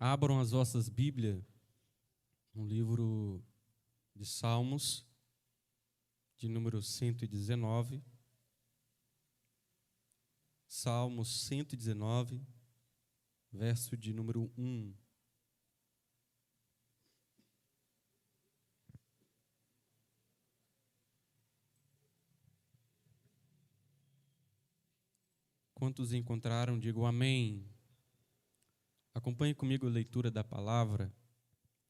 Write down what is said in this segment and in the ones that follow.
Abram as vossas Bíblias no livro de Salmos, de número 119. Salmos 119, verso de número 1. Quantos encontraram, digo amém. Acompanhe comigo a leitura da palavra,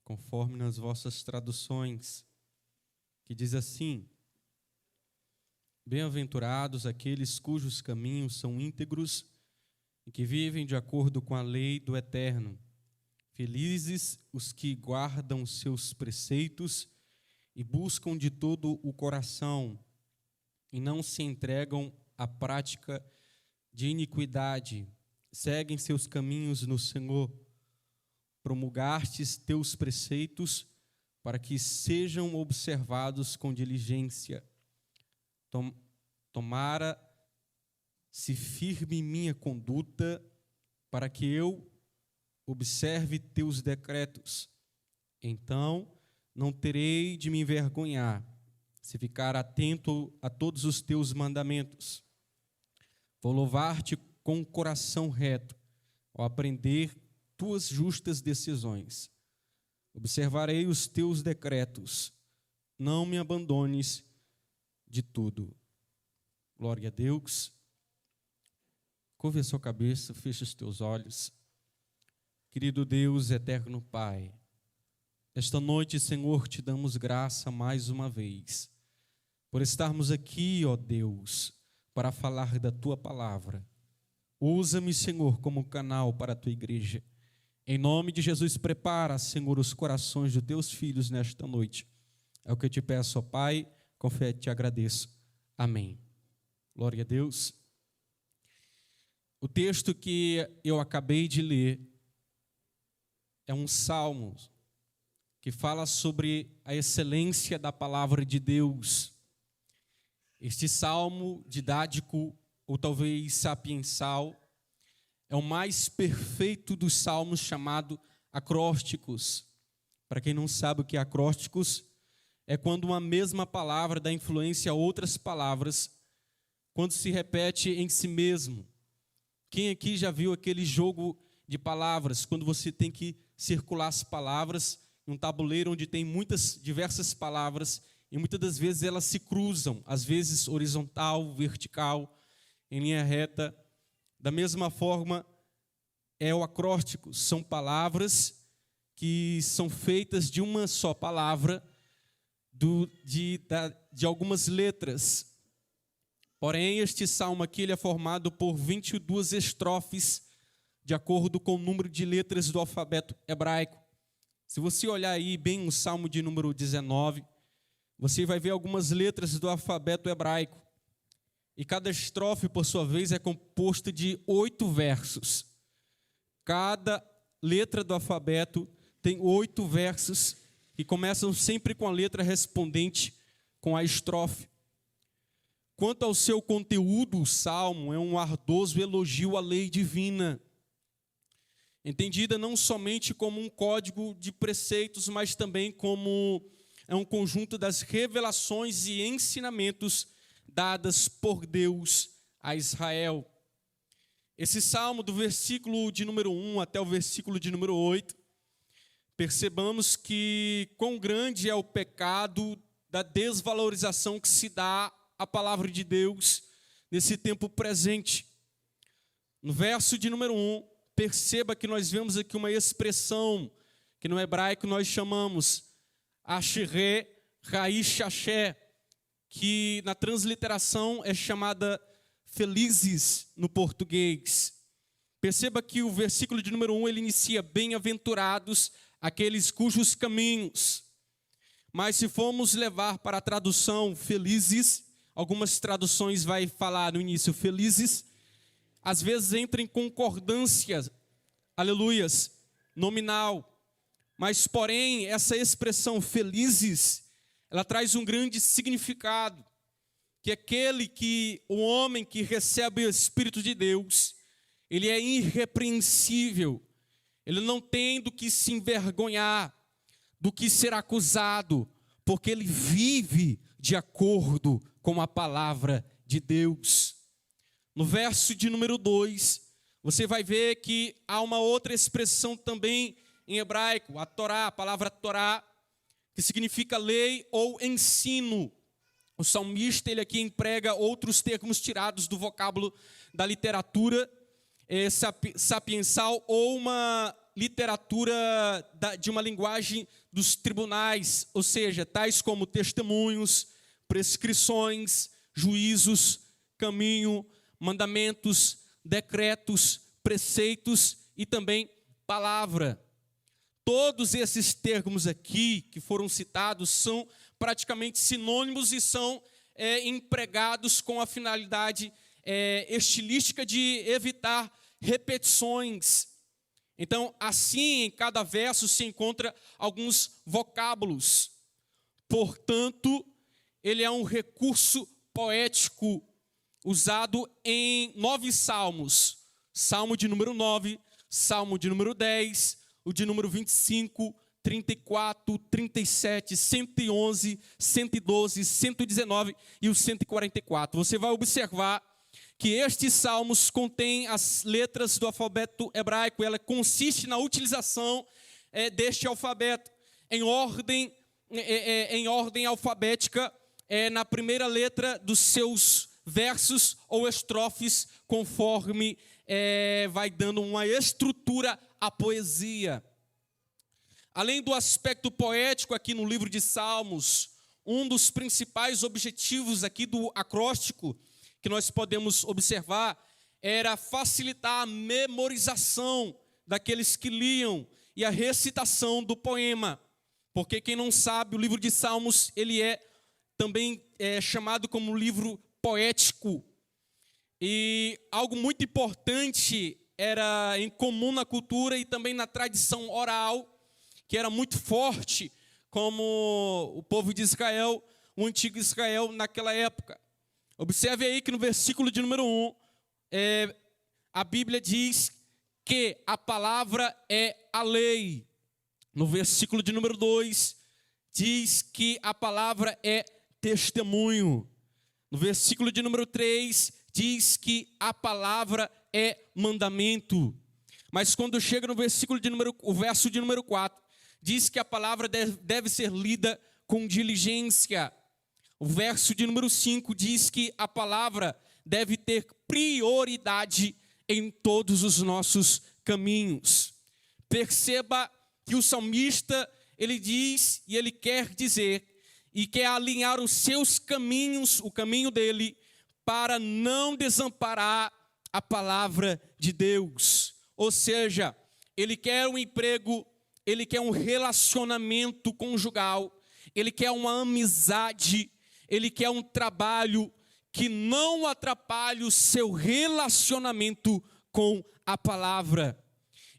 conforme nas vossas traduções, que diz assim: Bem-aventurados aqueles cujos caminhos são íntegros e que vivem de acordo com a lei do Eterno. Felizes os que guardam seus preceitos e buscam de todo o coração e não se entregam à prática de iniquidade. Seguem seus caminhos no Senhor. Promulgastes teus preceitos para que sejam observados com diligência. Tomara-se firme minha conduta para que eu observe teus decretos. Então não terei de me envergonhar, se ficar atento a todos os teus mandamentos. Vou louvar-te com o coração reto, ao aprender tuas justas decisões. Observarei os teus decretos, não me abandones de tudo. Glória a Deus. Curve a sua cabeça, feche os teus olhos. Querido Deus, eterno Pai, esta noite, Senhor, te damos graça mais uma vez, por estarmos aqui, ó Deus, para falar da tua palavra. Usa-me, Senhor, como canal para a tua igreja. Em nome de Jesus, prepara, Senhor, os corações de teus filhos nesta noite. É o que eu te peço, ó Pai, com fé te agradeço. Amém. Glória a Deus. O texto que eu acabei de ler é um salmo que fala sobre a excelência da palavra de Deus. Este salmo didático, ou talvez sapiensal, é o mais perfeito dos salmos, chamado acrósticos. Para quem não sabe o que é acrósticos, é quando uma mesma palavra dá influência a outras palavras, quando se repete em si mesmo. Quem aqui já viu aquele jogo de palavras, quando você tem que circular as palavras em um tabuleiro onde tem diversas palavras, e muitas das vezes elas se cruzam, às vezes horizontal, vertical, em linha reta. Da mesma forma, é o acróstico. São palavras que são feitas de uma só palavra, de algumas letras. Porém, este salmo aqui ele é formado por 22 estrofes, de acordo com o número de letras do alfabeto hebraico. Se você olhar aí bem o salmo de número 19, você vai ver algumas letras do alfabeto hebraico. E cada estrofe, por sua vez, é composta de 8 versos. Cada letra do alfabeto tem 8 versos que começam sempre com a letra respondente com a estrofe. Quanto ao seu conteúdo, o salmo é um ardoso elogio à lei divina, entendida não somente como um código de preceitos, mas também como um conjunto das revelações e ensinamentos dadas por Deus a Israel. Esse salmo, do versículo de número 1 até o versículo de número 8, percebamos que quão grande é o pecado da desvalorização que se dá à palavra de Deus nesse tempo presente. No verso de número 1, perceba que nós vemos aqui uma expressão que no hebraico nós chamamos Asherê Raish Shashé, que na transliteração é chamada felizes no português. Perceba que o versículo de número 1 ele inicia: bem-aventurados aqueles cujos caminhos. Mas se formos levar para a tradução felizes, algumas traduções vai falar no início felizes, às vezes entra em concordância, aleluias, nominal. Mas porém, essa expressão felizes, ela traz um grande significado, que o homem que recebe o Espírito de Deus, ele é irrepreensível, ele não tem do que se envergonhar, do que ser acusado, porque ele vive de acordo com a palavra de Deus. No verso de número 2, você vai ver que há uma outra expressão também em hebraico, a Torá, a palavra Torá, que significa lei ou ensino. O salmista, ele aqui emprega outros termos tirados do vocábulo da literatura sapiensal ou uma literatura de uma linguagem dos tribunais, ou seja, tais como testemunhos, prescrições, juízos, caminho, mandamentos, decretos, preceitos e também palavra. Todos esses termos aqui que foram citados são praticamente sinônimos e são empregados com a finalidade estilística de evitar repetições. Então, assim, em cada verso se encontra alguns vocábulos. Portanto, ele é um recurso poético usado em 9 salmos. Salmo de número 9, Salmo de número 10, o de número 25, 34, 37, 111, 112, 119 e o 144. Você vai observar que estes salmos contêm as letras do alfabeto hebraico. Ela consiste na utilização deste alfabeto em ordem alfabética, na primeira letra dos seus versos ou estrofes, conforme vai dando uma estrutura à poesia. Além do aspecto poético aqui no livro de Salmos, um dos principais objetivos aqui do acróstico que nós podemos observar era facilitar a memorização daqueles que liam e a recitação do poema. Porque quem não sabe, o livro de Salmos, ele também chamado como livro poético. E algo muito importante era em comum na cultura e também na tradição oral, que era muito forte, como o povo de Israel, o antigo Israel naquela época. Observe aí que no versículo de número 1, a Bíblia diz que a palavra é a lei. No versículo de número 2, diz que a palavra é testemunho. No versículo de número 3, diz que a palavra é mandamento. Mas quando chega no o verso de número 4, diz que a palavra deve ser lida com diligência. O verso de número 5 diz que a palavra deve ter prioridade em todos os nossos caminhos. Perceba que o salmista, ele diz e ele quer dizer e quer alinhar os seus caminhos, o caminho dele, para não desamparar a palavra de Deus. Ou seja, ele quer um emprego, ele quer um relacionamento conjugal, ele quer uma amizade, ele quer um trabalho que não atrapalhe o seu relacionamento com a palavra.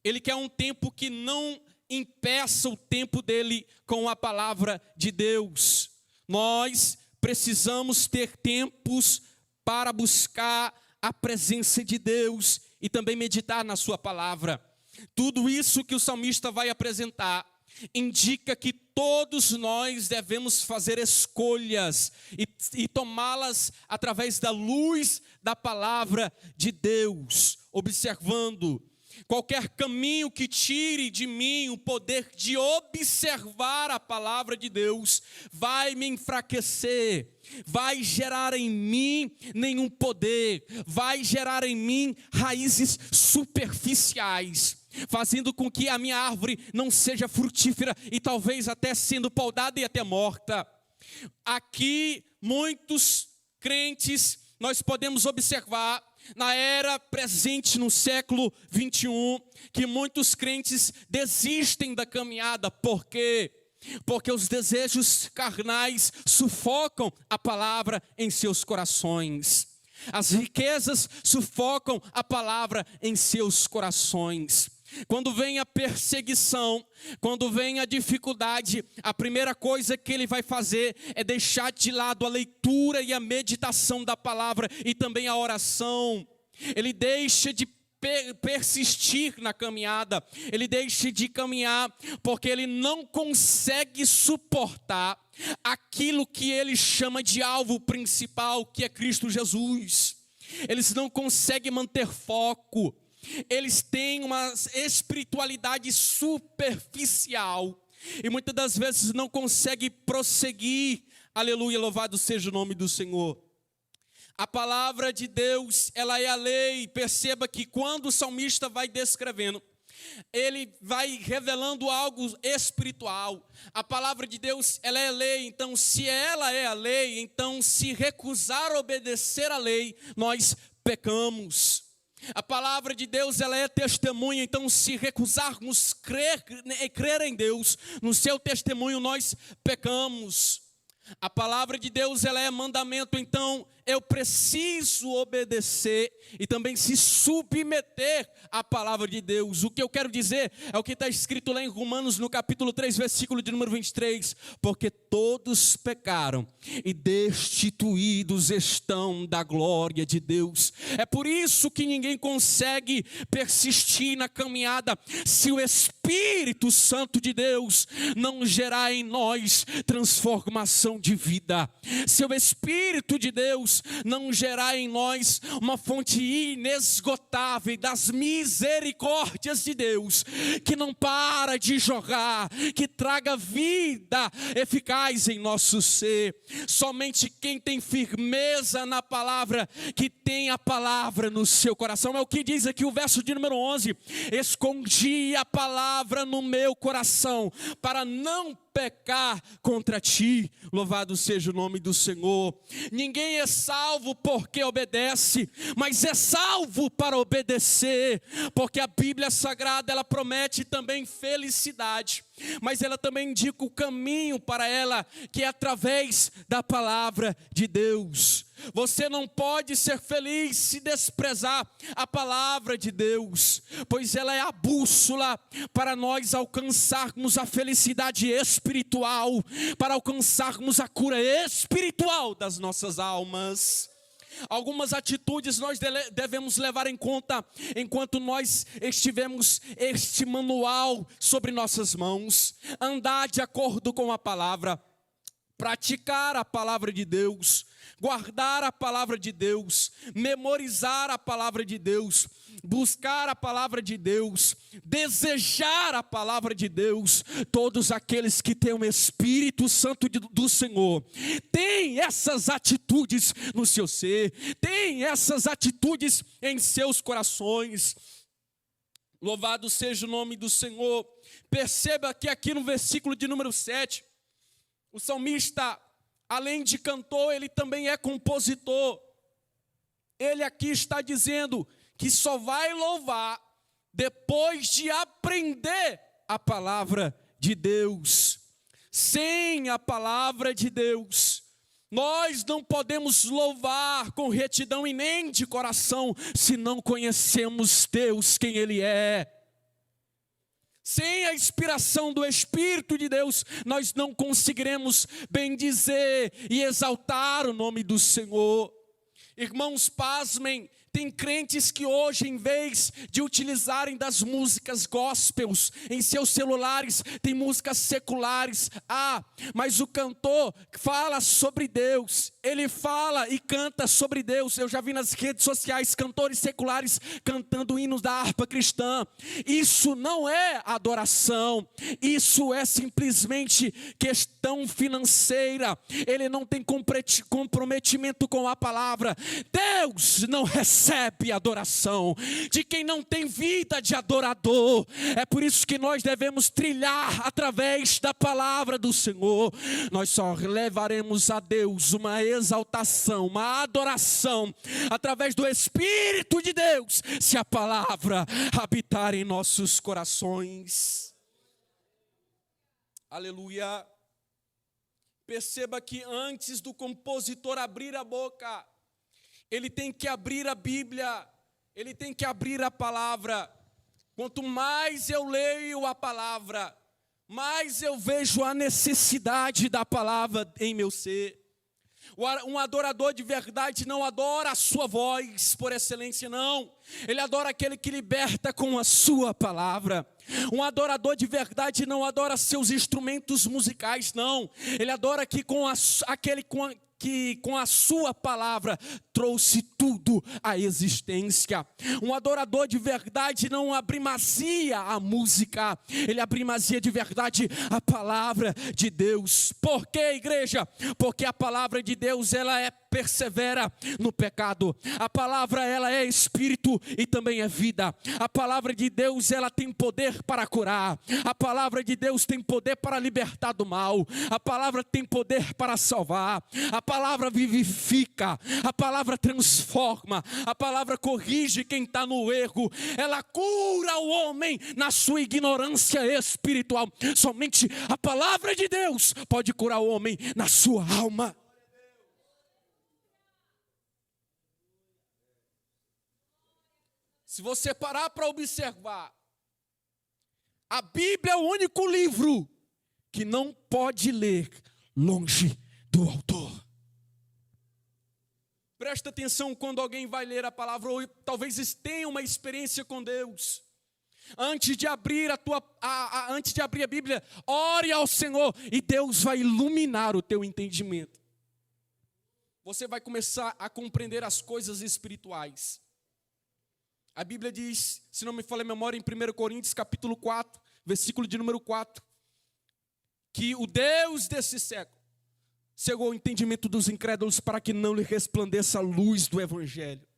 Ele quer um tempo que não impeça o tempo dele com a palavra de Deus. Nós precisamos ter tempos para buscar a presença de Deus e também meditar na sua palavra. Tudo isso que o salmista vai apresentar indica que todos nós devemos fazer escolhas e tomá-las através da luz da palavra de Deus, observando qualquer caminho que tire de mim o poder de observar a palavra de Deus, vai me enfraquecer, vai gerar em mim nenhum poder, vai gerar em mim raízes superficiais, fazendo com que a minha árvore não seja frutífera e talvez até sendo podada e até morta. Aqui, muitos crentes, nós podemos observar, na era presente no século 21, que muitos crentes desistem da caminhada. Por quê? Porque os desejos carnais sufocam a palavra em seus corações. As riquezas sufocam a palavra em seus corações. Quando vem a perseguição, quando vem a dificuldade, a primeira coisa que ele vai fazer é deixar de lado a leitura e a meditação da palavra e também a oração. Ele deixa de persistir na caminhada, ele deixa de caminhar, porque ele não consegue suportar aquilo que ele chama de alvo principal, que é Cristo Jesus. Eles não conseguem manter foco, eles têm uma espiritualidade superficial, e muitas das vezes não conseguem prosseguir. Aleluia, louvado seja o nome do Senhor. A palavra de Deus, ela é a lei. Perceba que quando o salmista vai descrevendo, ele vai revelando algo espiritual. A palavra de Deus, ela é lei. Então, se ela é a lei, então se recusar a obedecer a lei, nós pecamos. A palavra de Deus, ela é testemunha. Então, se recusarmos crer em Deus, no seu testemunho, nós pecamos. A palavra de Deus, ela é mandamento, então eu preciso obedecer e também se submeter à palavra de Deus. O que eu quero dizer é o que está escrito lá em Romanos, no capítulo 3, versículo de número 23. Porque todos pecaram e destituídos estão da glória de Deus. É por isso que ninguém consegue persistir na caminhada se o Espírito Santo de Deus não gerar em nós transformação de vida. Se o Espírito de Deus não gerar em nós uma fonte inesgotável das misericórdias de Deus, que não para de jorrar, que traga vida eficaz em nosso ser. Somente quem tem firmeza na palavra, que tem a palavra no seu coração. É o que diz aqui o verso de número 11: escondi a palavra no meu coração, para não pecar contra ti. Louvado seja o nome do Senhor. Ninguém é salvo porque obedece, mas é salvo para obedecer, porque a Bíblia Sagrada, ela promete também felicidade, mas ela também indica o caminho para ela, que é através da palavra de Deus. Você não pode ser feliz se desprezar a palavra de Deus, pois ela é a bússola para nós alcançarmos a felicidade espiritual, para alcançarmos a cura espiritual das nossas almas. Algumas atitudes nós devemos levar em conta enquanto nós estivermos este manual sobre nossas mãos: andar de acordo com a palavra, praticar a palavra de Deus, guardar a palavra de Deus, memorizar a palavra de Deus, buscar a palavra de Deus, desejar a palavra de Deus. Todos aqueles que têm o Espírito Santo do Senhor têm essas atitudes no seu ser, têm essas atitudes em seus corações. Louvado seja o nome do Senhor. Perceba que aqui no versículo de número 7, o salmista, além de cantor, ele também é compositor. Ele aqui está dizendo que só vai louvar depois de aprender a palavra de Deus. Sem a palavra de Deus, nós não podemos louvar com retidão e nem de coração, se não conhecemos Deus, quem Ele é. Sem a inspiração do Espírito de Deus, nós não conseguiremos bendizer e exaltar o nome do Senhor. Irmãos, pasmem, tem crentes que hoje, em vez de utilizarem das músicas gospels em seus celulares, tem músicas seculares. Mas o cantor fala sobre Deus, ele fala e canta sobre Deus. Eu já vi nas redes sociais cantores seculares cantando hinos da harpa cristã. Isso não é adoração, isso é simplesmente questão financeira. Ele não tem comprometimento com a palavra. Deus não recebe adoração de quem não tem vida de adorador. É por isso que nós devemos trilhar através da palavra do Senhor. Nós só levaremos a Deus uma exaltação, uma adoração através do Espírito de Deus, se a palavra habitar em nossos corações. Aleluia. Perceba que antes do compositor abrir a boca, ele tem que abrir a Bíblia, ele tem que abrir a palavra. Quanto mais eu leio a palavra, mais eu vejo a necessidade da palavra em meu ser. Um adorador de verdade não adora a sua voz por excelência, não. Ele adora aquele que liberta com a sua palavra. Um adorador de verdade não adora seus instrumentos musicais, não. Ele adora que aquele que com a sua palavra trouxe tudo à existência. Um adorador de verdade não abrimazia a música, ele abrimazia de verdade a palavra de Deus. Por quê, igreja? Porque a palavra de Deus, ela persevera no pecado. A palavra, ela é espírito e também é vida. A palavra de Deus, ela tem poder para curar. A palavra de Deus tem poder para libertar do mal. A palavra tem poder para salvar. A palavra vivifica. A palavra transforma. A palavra corrige quem está no erro. Ela cura o homem na sua ignorância espiritual. Somente a palavra de Deus pode curar o homem na sua alma. Se você parar para observar, a Bíblia é o único livro que não pode ler longe do autor. Presta atenção quando alguém vai ler a palavra, ou talvez tenha uma experiência com Deus. Antes de abrir a Bíblia, ore ao Senhor e Deus vai iluminar o teu entendimento. Você vai começar a compreender as coisas espirituais. A Bíblia diz, se não me falha a memória, em 1 Coríntios capítulo 4, versículo de número 4, que o Deus desse século cegou o entendimento dos incrédulos para que não lhe resplandeça a luz do Evangelho.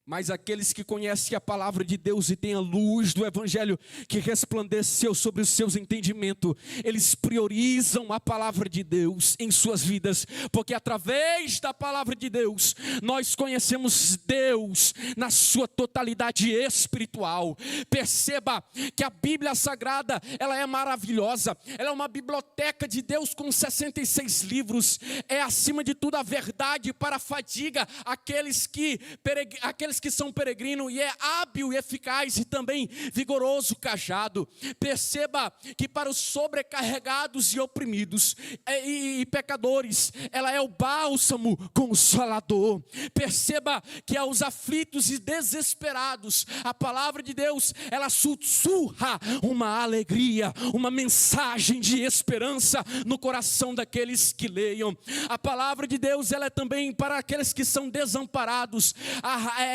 Mas aqueles que conhecem a palavra de Deus e têm a luz do Evangelho que resplandeceu sobre os seus entendimentos, eles priorizam a palavra de Deus em suas vidas, porque através da palavra de Deus, nós conhecemos Deus na sua totalidade espiritual. Perceba que a Bíblia Sagrada, ela é maravilhosa, ela é uma biblioteca de Deus com 66 livros, é acima de tudo a verdade para a fadiga, aqueles que são peregrinos, e é hábil e eficaz e também vigoroso cajado. Perceba que para os sobrecarregados e oprimidos e pecadores, ela é o bálsamo consolador. Perceba que aos aflitos e desesperados, a palavra de Deus, ela sussurra uma alegria, uma mensagem de esperança no coração daqueles que leiam. A palavra de Deus, ela é também para aqueles que são desamparados,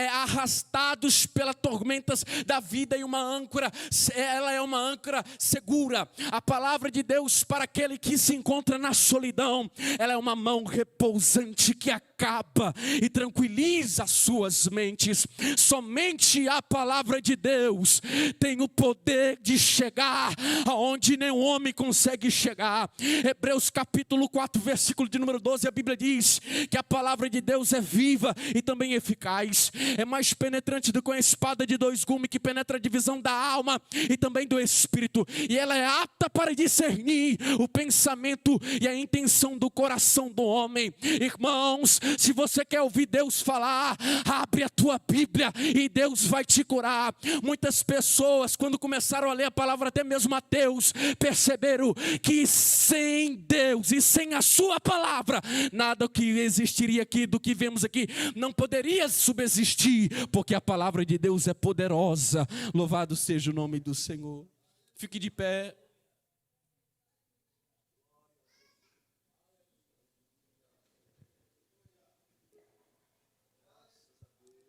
arrastados pelas tormentas da vida, e uma âncora, ela é uma âncora segura. A palavra de Deus para aquele que se encontra na solidão, ela é uma mão repousante que acaba e tranquiliza as suas mentes. Somente a palavra de Deus tem o poder de chegar aonde nenhum homem consegue chegar. Hebreus capítulo 4, versículo de número 12, a Bíblia diz que a palavra de Deus é viva e também eficaz, é mais penetrante do que uma espada de dois gumes, que penetra a divisão da alma e também do espírito, e ela é apta para discernir o pensamento e a intenção do coração do homem. Irmãos, se você quer ouvir Deus falar, abre a tua Bíblia e Deus vai te curar. Muitas pessoas, quando começaram a ler a palavra, até mesmo Mateus, perceberam que sem Deus e sem a sua palavra, nada que existiria aqui, do que vemos aqui, não poderia subsistir, porque a palavra de Deus é poderosa. Louvado seja o nome do Senhor. Fique de pé.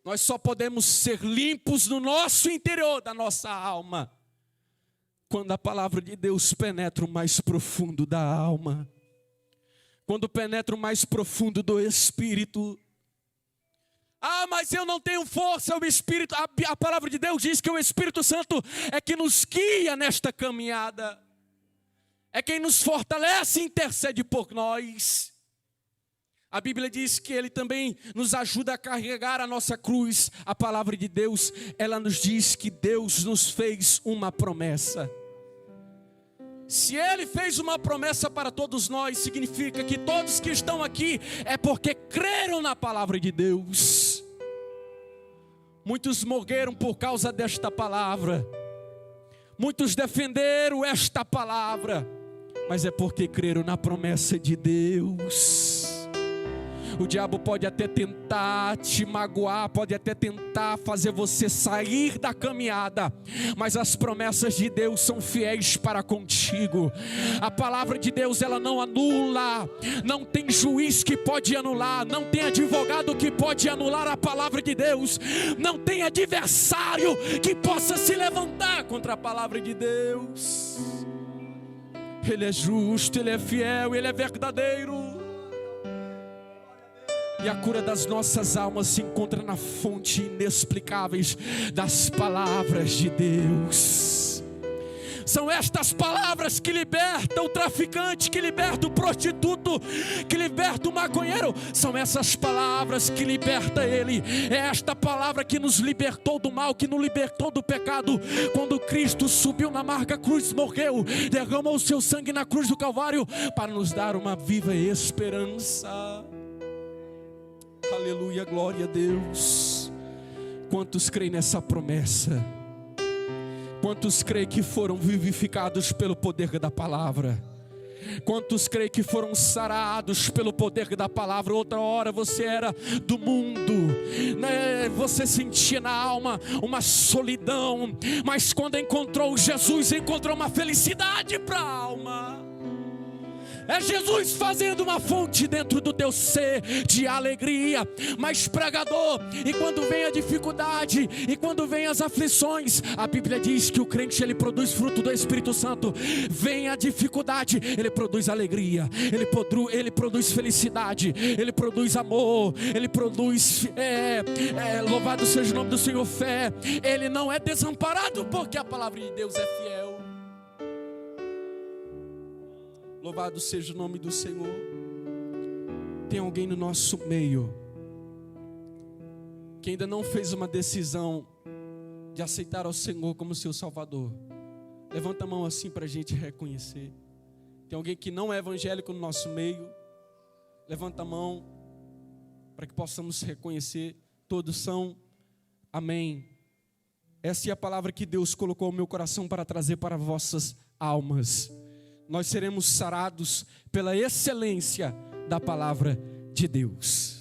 Nós só podemos ser limpos no nosso interior, da nossa alma, quando a palavra de Deus penetra o mais profundo da alma, quando penetra o mais profundo do espírito. Ah, mas eu não tenho força, o Espírito, a palavra de Deus diz que o Espírito Santo é que nos guia nesta caminhada, é quem nos fortalece e intercede por nós. A Bíblia diz que Ele também nos ajuda a carregar a nossa cruz. A palavra de Deus, ela nos diz que Deus nos fez uma promessa. Se Ele fez uma promessa para todos nós, significa que todos que estão aqui é porque creram na palavra de Deus. Muitos morreram por causa desta palavra, muitos defenderam esta palavra, mas é porque creram na promessa de Deus. O diabo pode até tentar te magoar, pode até tentar fazer você sair da caminhada, mas as promessas de Deus são fiéis para contigo. A palavra de Deus, ela não anula, não tem juiz que pode anular, não tem advogado que pode anular a palavra de Deus, não tem adversário que possa se levantar contra a palavra de Deus. Ele é justo, Ele é fiel, Ele é verdadeiro. E a cura das nossas almas se encontra na fonte inexplicáveis das palavras de Deus. São estas palavras que libertam o traficante, que libertam o prostituto, que libertam o maconheiro. São essas palavras que libertam ele. É esta palavra que nos libertou do mal, que nos libertou do pecado. Quando Cristo subiu na amarga cruz, morreu, derramou o seu sangue na cruz do Calvário para nos dar uma viva esperança. Aleluia, glória a Deus. Quantos creem nessa promessa? Quantos creem que foram vivificados pelo poder da palavra? Quantos creem que foram sarados pelo poder da palavra? Outra hora você era do mundo, né? Você sentia na alma uma solidão, mas quando encontrou Jesus, encontrou uma felicidade para a alma. É Jesus fazendo uma fonte dentro do teu ser de alegria. Mas pregador, e quando vem a dificuldade, e quando vem as aflições, a Bíblia diz que o crente, ele produz fruto do Espírito Santo. Vem a dificuldade, ele produz alegria, ele produz felicidade, ele produz amor, ele produz louvado seja o nome do Senhor, fé. Ele não é desamparado, porque a palavra de Deus é fiel. Louvado seja o nome do Senhor. Tem alguém no nosso meio que ainda não fez uma decisão de aceitar ao Senhor como seu Salvador? Levanta a mão assim para a gente reconhecer. Tem alguém que não é evangélico no nosso meio? Levanta a mão para que possamos reconhecer. Todos são. Amém. Essa é a palavra que Deus colocou no meu coração para trazer para vossas almas. Nós seremos sarados pela excelência da palavra de Deus.